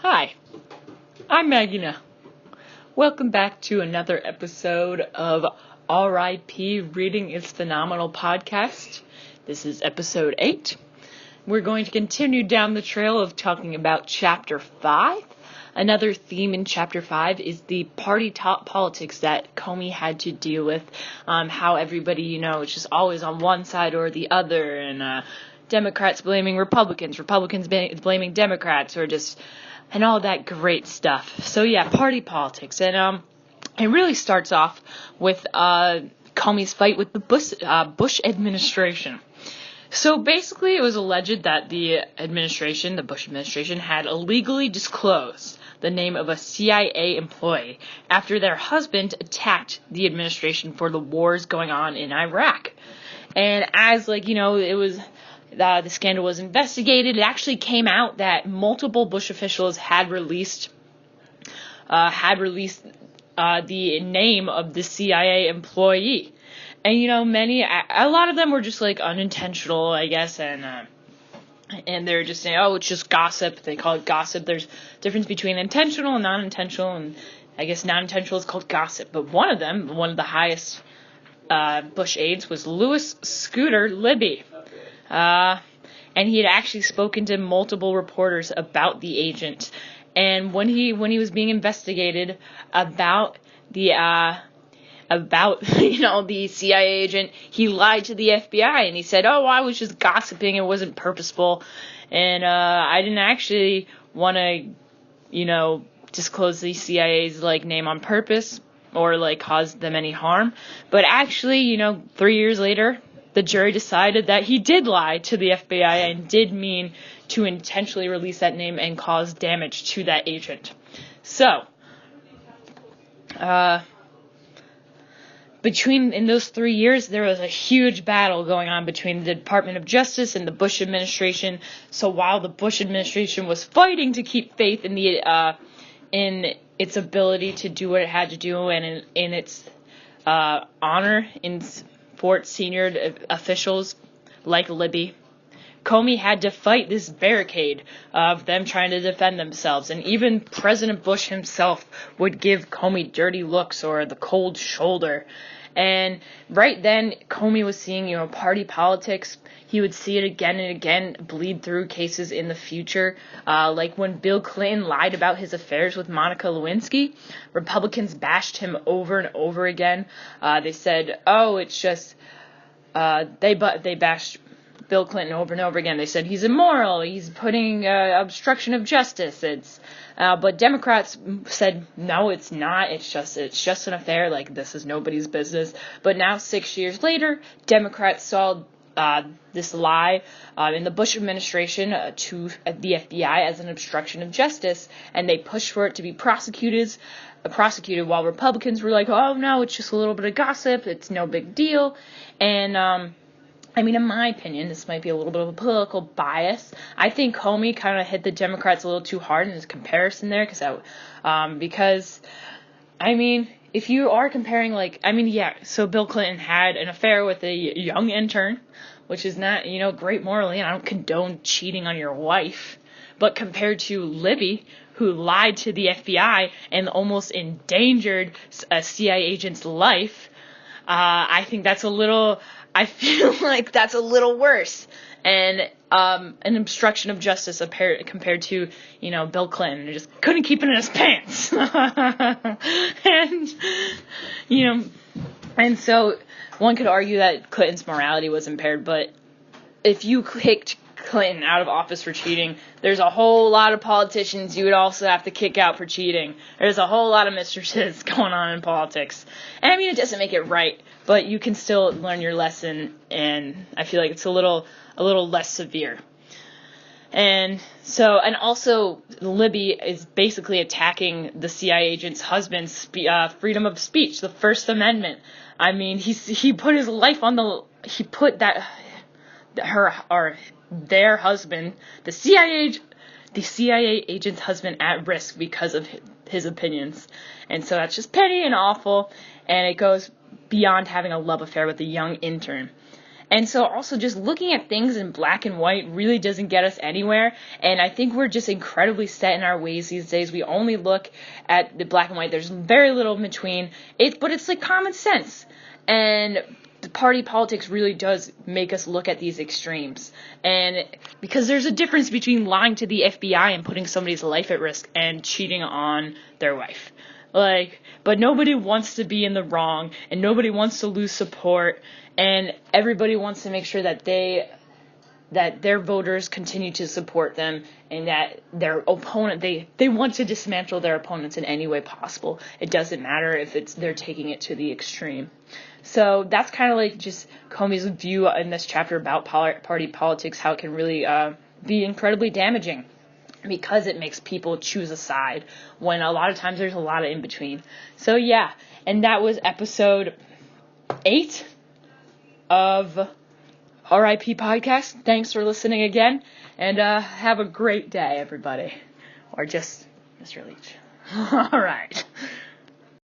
Hi, I'm Maggie Noe. Welcome back to another episode of R.I.P. Reading is Phenomenal podcast. This is episode 8. We're going to continue down the trail of talking about chapter 5. Another theme in chapter 5 is the party politics that Comey had to deal with. How everybody, is just always on one side or the other, and Democrats blaming Republicans, Republicans blaming Democrats, and all that great stuff. So yeah, party politics. And it really starts off with Comey's fight with the Bush administration. So basically, it was alleged that the Bush administration, had illegally disclosed the name of a CIA employee after their husband attacked the administration for the wars going on in Iraq. And as, it was... the scandal was investigated. It actually came out that multiple Bush officials had released the name of the CIA employee, and a lot of them were just unintentional, I guess, and they're just saying, oh, it's just gossip. They call it gossip. There's a difference between intentional and non-intentional, and I guess non-intentional is called gossip. But one of the highest Bush aides was Louis Scooter Libby. And he had actually spoken to multiple reporters about the agent. And when he was being investigated about the CIA agent, he lied to the FBI and he said, "Oh, I was just gossiping. It wasn't purposeful, and I didn't actually want to, disclose the CIA's name on purpose or cause them any harm." But actually, 3 years later, the jury decided that he did lie to the FBI and did mean to intentionally release that name and cause damage to that agent. So, in those 3 years, there was a huge battle going on between the Department of Justice and the Bush administration. So while the Bush administration was fighting to keep faith in in its ability to do what it had to do and in its honor for its senior officials like Libby, Comey had to fight this barricade of them trying to defend themselves. And even President Bush himself would give Comey dirty looks or the cold shoulder. And right then, Comey was seeing, party politics. He would see it again and again bleed through cases in the future. Like when Bill Clinton lied about his affairs with Monica Lewinsky, Republicans bashed him over and over again. They said, oh, it's just, they bashed Bill Clinton over and over again. They said he's immoral, he's putting obstruction of justice. But Democrats said, no, it's not. It's just an affair. This is nobody's business. But now, 6 years later, Democrats saw this lie in the Bush administration to the FBI as an obstruction of justice, and they pushed for it to be prosecuted, while Republicans were like, oh, no, it's just a little bit of gossip. It's no big deal. And, in my opinion, this might be a little bit of a political bias. I think Comey kind of hit the Democrats a little too hard in his comparison there, because if you are comparing, so Bill Clinton had an affair with a young intern, which is not, great morally, and I don't condone cheating on your wife, but compared to Libby, who lied to the FBI and almost endangered a CIA agent's life, I think I feel like that's a little worse, and an obstruction of justice compared to, Bill Clinton, who just couldn't keep it in his pants. And so one could argue that Clinton's morality was impaired, but if you kicked Clinton out of office for cheating, there's a whole lot of politicians you would also have to kick out for cheating. There's a whole lot of mistresses going on in politics. And it doesn't make it right, but you can still learn your lesson, and I feel like it's a little less severe. And also Libby is basically attacking the CIA agent's husband's freedom of speech, the First Amendment. He put his life on their husband, the CIA agent's husband, at risk because of his opinions. And so that's just petty and awful, and it goes beyond having a love affair with a young intern. And so also just looking at things in black and white really doesn't get us anywhere. And I think we're just incredibly set in our ways these days. We only look at the black and white. There's very little in between. But it's like common sense. And the party politics really does make us look at these extremes. And because there's a difference between lying to the FBI and putting somebody's life at risk and cheating on their wife. But nobody wants to be in the wrong, and nobody wants to lose support, and everybody wants to make sure that their voters continue to support them, and that their opponent, they want to dismantle their opponents in any way possible. It doesn't matter if they're taking it to the extreme. So that's kind of like just Comey's view in this chapter about party politics, how it can really be incredibly damaging, because it makes people choose a side when a lot of times there's a lot of in between. So yeah, and that was episode 8 of RIP Podcast. Thanks for listening again, and have a great day, everybody. Or just Mr. Leach. All right.